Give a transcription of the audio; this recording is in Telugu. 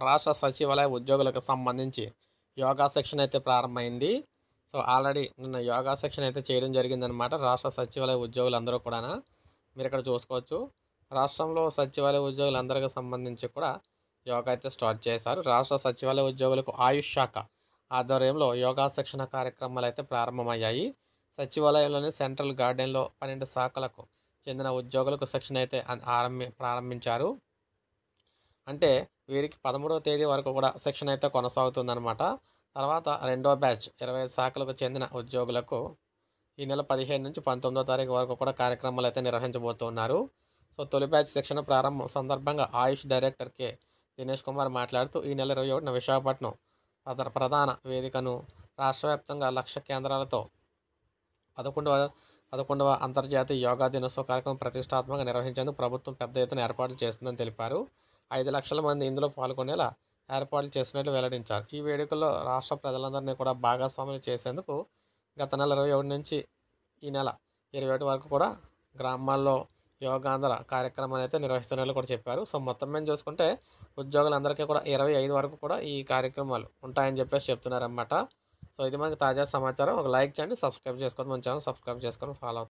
రాష్ట్ర సచివాలయ ఉద్యోగులకు సంబంధించి యోగా సెక్షన్ అయితే ప్రారంభమైంది. సో, ఆల్రెడీ నిన్న యోగా సెక్షన్ అయితే చేయడం జరిగిందనమాట. రాష్ట్ర సచివాలయ ఉద్యోగులందరూ కూడాను. మీరిక్కడ చూసుకోవచ్చు. రాష్ట్రంలో సచివాలయ ఉద్యోగులందరికి సంబంధించి కూడా యోగా అయితే స్టార్ట్ చేశారు. రాష్ట్ర సచివాలయ ఉద్యోగులకు ఆయుష్ శాఖ ఆధ్వర్యంలో యోగా శిక్షణ కార్యక్రమాలు అయితే ప్రారంభమయ్యాయి. సచివాలయంలోని సెంట్రల్ గార్డెన్‌లో 12 శాఖలకు చెందిన ఉద్యోగులకు శిక్షణ అయితే ప్రారంభించారు. అంటే వీరికి 13వ తేదీ వరకు కూడా శిక్షణ అయితే కొనసాగుతుందనమాట. తర్వాత రెండో బ్యాచ్ 25 శాఖలకు చెందిన ఉద్యోగులకు ఈ నెల 15 నుంచి 19వ తారీఖు వరకు కూడా కార్యక్రమాలు అయితే నిర్వహించబోతున్నారు. సో, తొలి బ్యాచ్ శిక్షణ ప్రారంభం సందర్భంగా ఆయుష్ డైరెక్టర్ దినేష్ కుమార్ మాట్లాడుతూ ఈ నెల 21న విశాఖపట్నం ప్రధాన వేదికను రాష్ట్ర వ్యాప్తంగా 1,00,000 కేంద్రాలతో 11వ అంతర్జాతీయ యోగా దినోత్సవ కార్యక్రమం ప్రతిష్టాత్మకంగా నిర్వహించేందుకు ప్రభుత్వం పెద్ద ఎత్తున ఏర్పాట్లు చేస్తుందని తెలిపారు. 5 లక్షల మంది ఇందులో పాల్గొనేలా ఏర్పాట్లు చేస్తున్నట్లు వెల్లడించారు. ఈ వేడుకల్లో రాష్ట్ర ప్రజలందరినీ కూడా భాగస్వాములు చేసేందుకు గత నెల 21 నుంచి ఈ నెల 21 వరకు కూడా గ్రామాల్లో యోగాంధ్ర కార్యక్రమాన్ని అయితే నిర్వహిస్తున్నట్లు కూడా చెప్పారు. సో, మొత్తం మీద చూసుకుంటే ఉద్యోగులందరికీ కూడా 25 వరకు కూడా ఈ కార్యక్రమాలు ఉంటాయని చెప్పేసి చెప్తున్నారన్నమాట. సో, ఇది మనకి తాజా సమాచారం. ఒక లైక్ చేయండి, సబ్స్క్రైబ్ చేసుకోండి, మన ఛానల్ సబ్స్క్రైబ్ చేసుకొని ఫాలో అవుతాను.